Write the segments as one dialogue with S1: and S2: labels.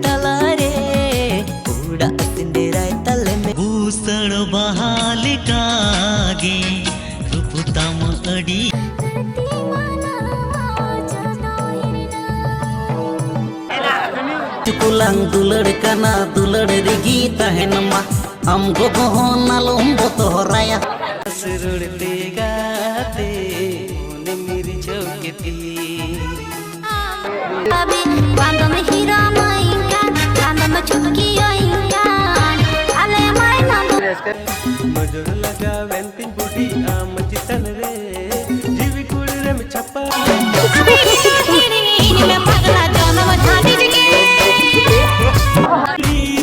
S1: तलारे उड़ा सिंदेराय तले में भूसड़ बहाल कागे रुपुताम अड़ी चुकुलांग दुलड़ कना दुलड़ रिगी तहनमा हमको कहो नालों बोतोराया सुरुड़ते गाते ने मेरी चौकती अभी बांधो में हीरा माइंगा बांधो में चुटकी आइंगा अले माय नाम मजर लगा वेंटिंग बूटी आम चितन रे जीवी कुड़ी रे में छप्पा इन में पगला जाना मचानी जगे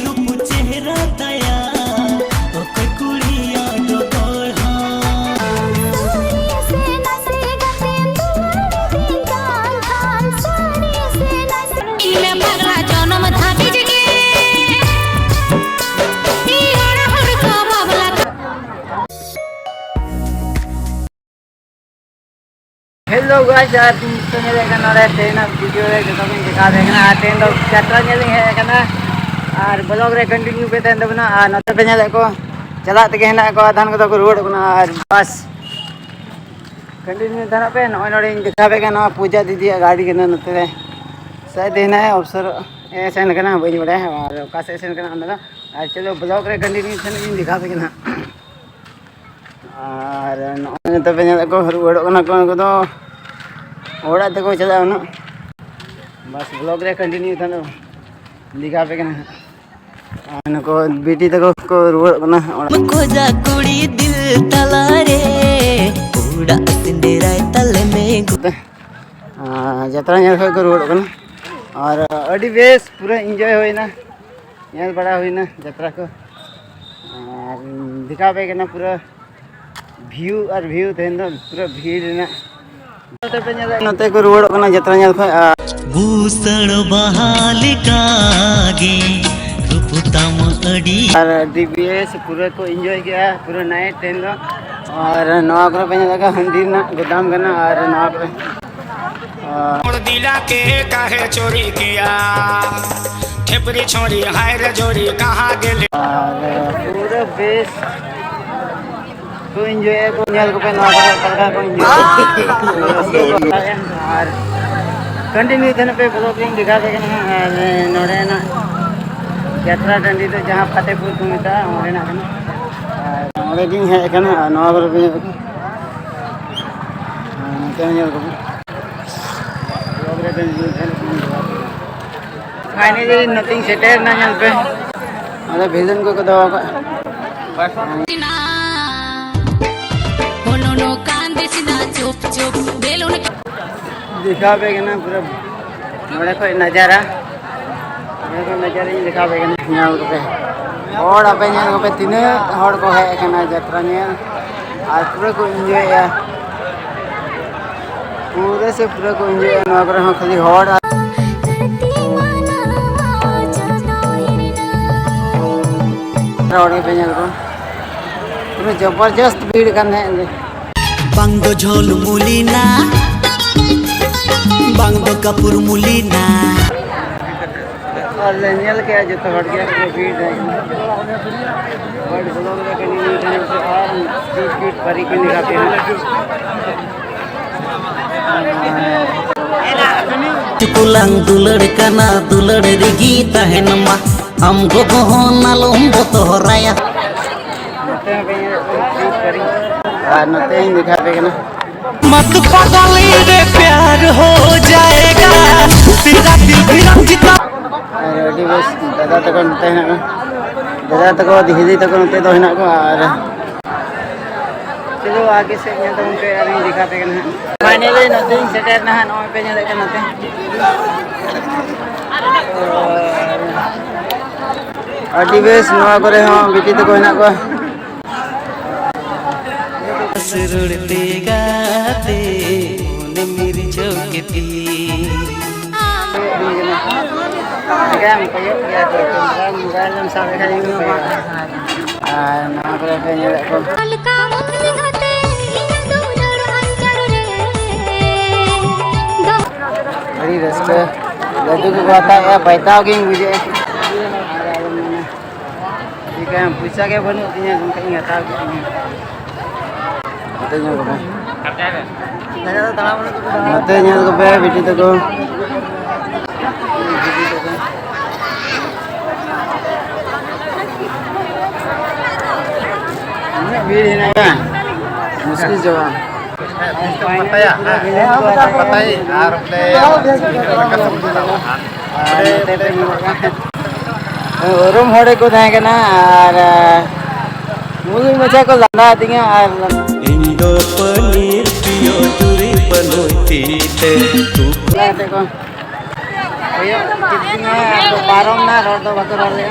S1: रूप चेहरा दया ओके कुड़िया दो गोढ़ा इन में पगला जाना मचानी जगे
S2: हेलो गाइस आज तो मेरे कना रहते हैं ना वीडियो रे जो तुम दिखा देना आते हैं तो यात्रा चली है कना और ब्लॉग रे कंटिन्यू पे तन दबना और नते पे नेले को चला तके हेना को आधान को तो रोड कना और बस कंटिन्यू थाना पे नय नडे दिखा पे कना पूजा दीदी गाड़ी कना नते रे शायद हेना है अवसर ऐसे कना बई बड़े और का सेशन कना अंदर और चलो ब्लॉग रे कंटिन्यू थाना दिखा पे कना और नते पे नेले को रोड कना को तो ओड़ा तक चला ना बस ब्लॉग रे कंटिन्यू था दिखा पे ना को बेटी तक को रुड़ ना
S1: खोजा कुड़ी दिल तलारे उड़ा सिंदेराय तले में
S2: जतरा नेल को रुड़ ना और अड़ी बेस पूरा एंजॉय होइना नेल बड़ा होइना जतरा को और दिखा पे ना पूरा व्यू और व्यू तेन पूरा भीड़ ना नते को रुड़ कना जतरा नेल ख
S1: भूसड़ बहाल कागे रुपुताम अड़ी
S2: और डीबीएस पूरा को एंजॉय किया पूरा नाइट टेन लो और नवा को पे लगा हंदी ना गोदाम करना और नवा पे
S3: और दिला के काहे चोरी किया ठेपरी छोड़ी हाय रे जोड़ी कहां गेले
S2: और पूरा बेस को एंजॉय को नेल को पे नवा को एंजॉय और कंटिन्यू थने पे ब्लॉगिंग दिखा देना नोड़े ना यात्रा टंडी तो जहां फतेहपुर को मिटा ओरे ना ओरे दिन है कना नवा को पे नेल को ब्लॉग रे फाइनली नथिंग सेटेड ना नेल पे अरे विजन को दवा का दिखा पे ना पूरा बड़े कोई नज़ारा ही दिखा पे ना पे और अब पे तीन हड़ को है यात्रा और पूरा को एंजॉय पूरे से पूरा को एंजॉय खाली हड़ पे को पूरा जबरदस्त भीड़ करने
S1: बांग झोल मुलीना बांग कपूर मुलीना
S2: और नेल के जो तो हट गया तो भीड़ है और ब्लॉग में कंटिन्यू करने से और स्पीड परी को दिखाते हैं
S1: चुकुलांग दुलड़ कना दुलड़ रिगी तहनमा हमको कहो नालों बोतोराया
S2: नते ही दिखा पे ना
S1: मत पागल रे प्यार हो जाएगा तेरा दिल भी रंजिता
S2: रेडी बस दादा तक नते है दादा तक दीदी तक नते तो है ना को और चलो आगे से यहाँ तो उनके अभी दिखा पे ना फाइनली नथिंग सेटेड ना नो पे ने देख नते अडी बेस नवा करे हां बेटी तक है ना को
S1: सुरुड़ते गाते ने मेरी चौकती
S2: Agam kayo ya to mobail lang sa kay mo na ko pa niya ko बड़ी रस्ते लड्डू को बताया पैसा के मुझे jika yang bisa ke banu tinya gum kai ngata ke tinya katanya ko katanya ko be biti to ko ini bir hina ka muskil jawab pata ya pata yi ar play room होड़े को थाहे कना और मुझे मजा को लंदा दिंगे और
S4: इंदो पनीर पियो चूरी बनोती ते तू
S2: लाते को ओयो कितने तो पारों ना रोड तो बकर रोड ले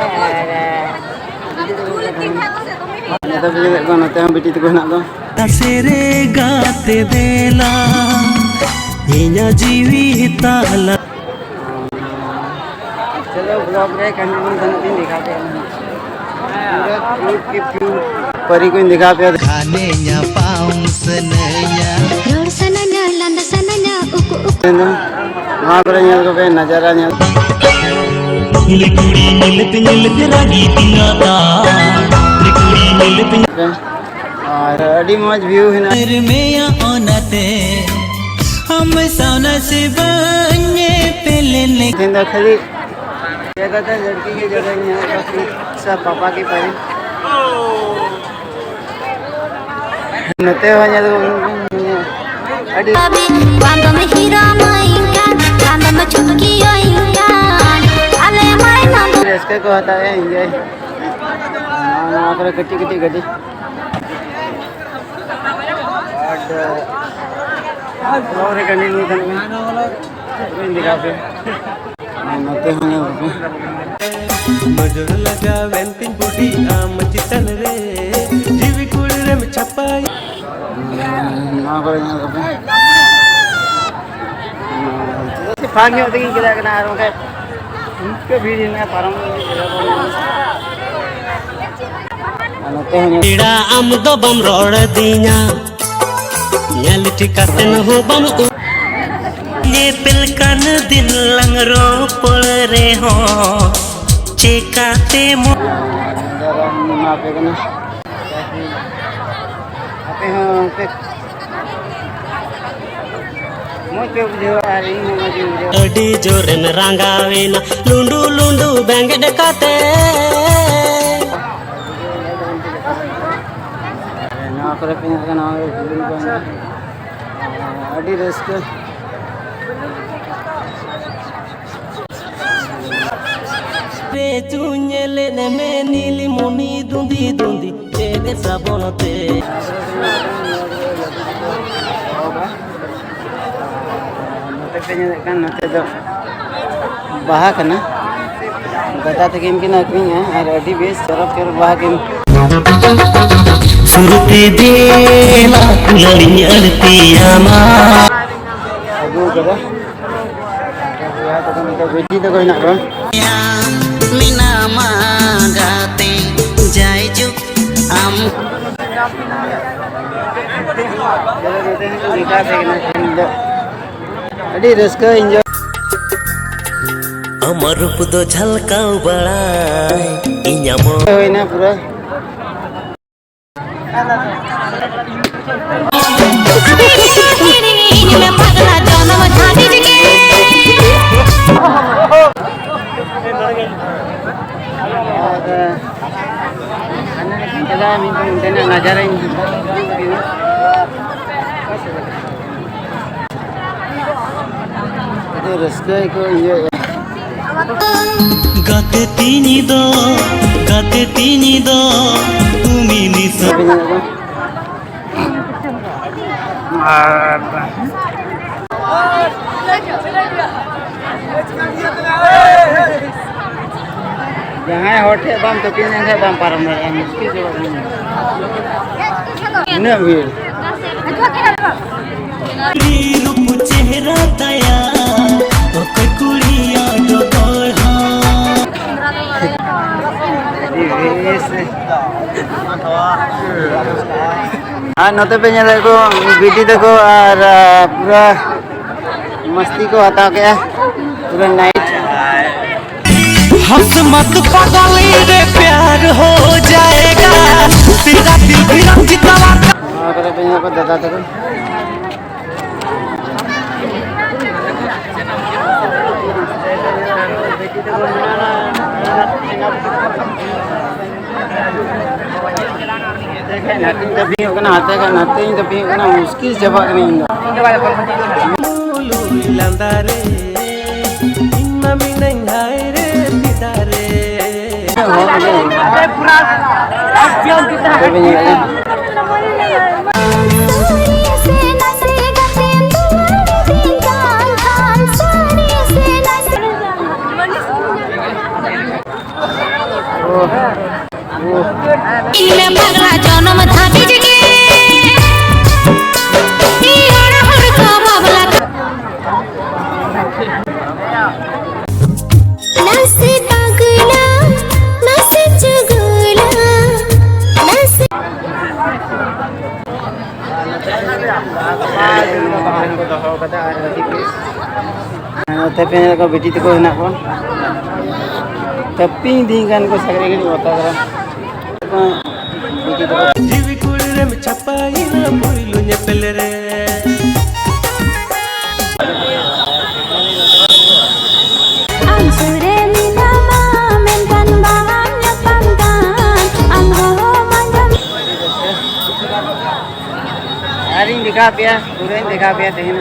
S2: और तो भी को नते हम बिटी को ना दो
S4: तसेरे गाते बेला इन्या जीवी ताला
S2: चलो ब्लॉग रे कंटिन्यू दिन दिखाते हैं पूरा ट्रिप की व्यू परी को दिखाते हैं
S4: खाने nya paung senenya
S1: रोड सनना लंदा सनना उकु उकु
S2: वहाँ पर यहाँ को पे नजारा यहाँ
S4: लिकुड़ी मिलते रागी तिंगाता लिकुड़ी मिलते
S2: और अड़ी मौज व्यू है ना
S4: में या ओनते हम सोना से बने पहले
S2: जिंदा खाली ज्यादातर लड़की की जगह यहाँ काफी सब पापा की परी नते हो यहाँ तो अड़ी
S1: cuando me giro mainka cuando me chukki oinka ale mai nam
S2: इसके को होता है एंजॉय वहाँ पर कटी कटी गड्डी और कंटिन्यू करने दिखाते नते हो यहाँ
S4: मजर लगा वेंटिंग बॉडी आम चितन रे जीवी कुड़ी रे में छपाई
S2: वहाँ पर यहाँ तो फांग होते कि किधर करना आ रहा है उनके भी दिन में पारम नते हो
S5: ᱤᱲᱟ ᱟᱢ ᱫᱚ ᱵᱟᱢ ᱨᱚᱲ ᱫᱤᱧᱟ ᱧᱮᱞ ᱴᱷᱤᱠᱟᱛᱮᱱ ᱦᱚᱸ ᱵᱟᱢ ᱧᱮᱯᱮᱞ ᱠᱟᱱ ᱫᱤᱱ ᱞᱟᱝ ᱨᱚᱯᱚᱲ ᱨᱮᱦᱚᱸ ᱪᱮᱠᱟᱛᱮ
S2: मापे करना आपे हाँ पे मुझे बुझे आ रही है मुझे बुझे
S5: ᱟᱹᱰᱤ ᱡᱳᱨᱮᱢ ᱨᱟᱸᱜᱟᱣᱮᱱᱟ ᱞᱩᱸᱰᱩ ᱞᱩᱸᱰᱩ ᱵᱮᱸᱜᱮᱫ ᱠᱟᱛᱮ
S2: ना करे पे का नाम है जीवन को अड़ी रिस्क
S5: रे चुᱧᱮᱞᱮ ᱱᱮᱢᱮ ᱱᱤᱞᱤ ᱢᱩᱱᱤ ᱫᱩᱸᱫᱤ ᱫᱩᱸᱫᱤ ᱛᱮᱫᱮ ᱥᱟᱵᱚᱱᱛᱮ
S2: नते पे kan नते दो बाहा करना बता थे गेम की ना क्वीन है और अड़ी बेस चरप चरप बाहा गेम
S5: सुरती देला लड़ी अड़तियामा
S2: अगू करा या तो kan बेटी तो कोई ना बा
S5: मीनामा गाते जाय जुग आम
S2: चलो नते दिखा थे ना अड़ी रिस्क एंजॉय
S5: अमर रूप दो झलकाव बड़ाय इᱧᱟᱢ
S2: होई ना पूरा
S1: ini me pagla jana ma chandi jike
S2: चला मिनट नजारा itu रिस्क को एंजॉय
S5: गाते तीनी दो तुमी निसा
S2: jangan hotel bam tapi nanti bam param dari muskil coba ini wir
S5: रूप चेहरा दया तो कोई कुड़िया तो बढ़ा
S2: नोते पे देखो बीटी देखो और पूरा मस्ती को हटा के पूरा नाइट।
S4: हंस मत पगली रे प्यार हो जाएगा तेरा दिल भी रंजित
S2: करे पे को दादा तक नथिंग तभी होगा ना हाथे का नथिंग तभी होगा ना मुश्किल जवाब नहीं
S4: लंदारे इन्ना भी नहीं हाय रे पितारे
S1: इनमें पगला जन्म था बिजगे यार हर का बाबला नसे पगला नसे चुगला नसे
S2: tapi ko beti ko nak ko tapi dengan ko sagre gini bota kara
S4: जीवी कुड़े में छपाई ना बोलू ने पहले रे
S1: ansure minama mentan bahannya pangkan angho manjam
S2: यारिंग दिखा पिया पूरे दिखा पिया तेन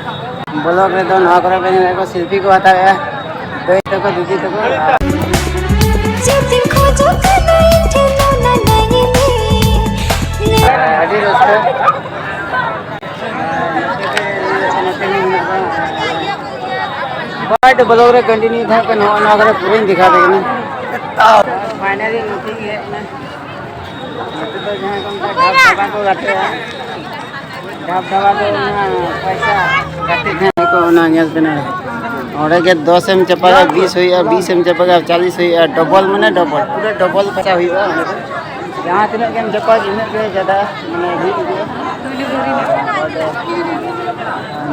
S2: ब्लॉग रे तो ना करे पे को सेल्फी को आता है तो को दीदी तो को
S1: जितिन खोजो कनाई ठेलो ना नहीं
S2: अभी दोस्तों बट ब्लॉग रे कंटिन्यू था कि ना करे पूरे दिखा देगा ना फाइनली लुकिंग है ना तो जहां कम का ढाबा को गाते हैं ढाबा को ना पैसा गाते हैं को ना ᱧᱮᱞ बना और के 10 एम चपागा 20 हुई 20 एम चपागा 40 हुई डबल माने डबल पूरा डबल पैसा हुई बा जहां तीन के चपा इने के ज्यादा माने भी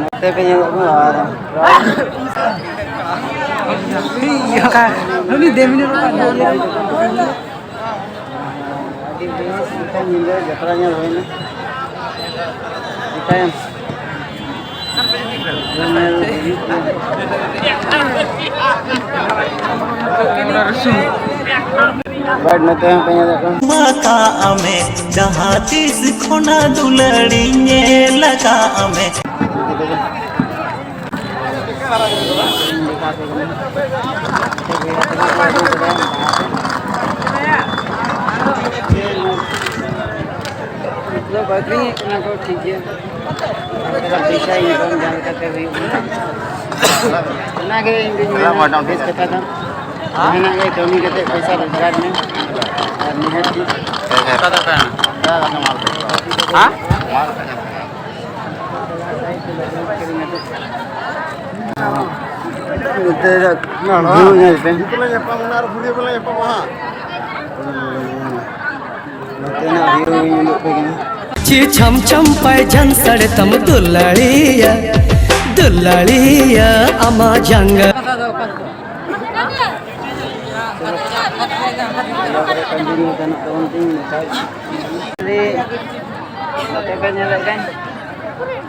S2: नते पे और का हनी देमिने जतराnya होइना दिखाएं बैठ नते हैं पे देखो
S4: माता अमे जहातीस खोना दुलड़ी ने लगा अमे
S2: जो बकरी ना को ठीक है पैसा इनकम जान करते हुए ना के इंडिविजुअल मोटा बेच करता था ना के कमी करते पैसा रोजगार में और निहत की पैसा था क्या माल हां माल तेरा व्यू नहीं पे इतना यप्पा मनार वीडियो बोला यप्पा वहां तेना व्यू नहीं पे
S4: ची छम छम पैजन सड़े तम दुलड़िया दुलड़िया अमा जंग
S2: कंटिन्यू करना तो उनतीन jadi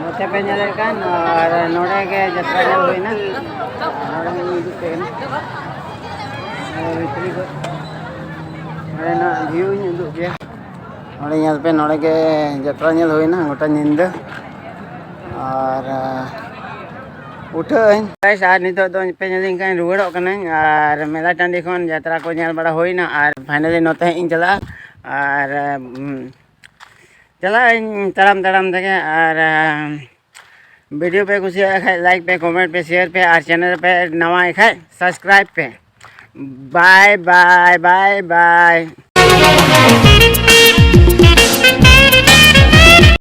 S2: OTP nyalakan और नोड़े के जत्रा जल हुई ना नोड़े में हिदुप पे ना वितरी को नोड़े ना व्यू हिदुप पे नोड़े यहाँ पे नोड़े के जत्रा जल हुई ना गोटा नींद और उठाइन गाइस आज नितो तो पे nyali kan ruwedok kana और मेला टांडी खन जत्रा को nyal बड़ा हुई ना और फाइनली नोते इन चला और चला तड़म तड़म थे और वीडियो पे कुछ लाइक पे कमेंट पे शेयर पे और चैनल पे नवा है सब्सक्राइब पे बाय बाय बाय बाय।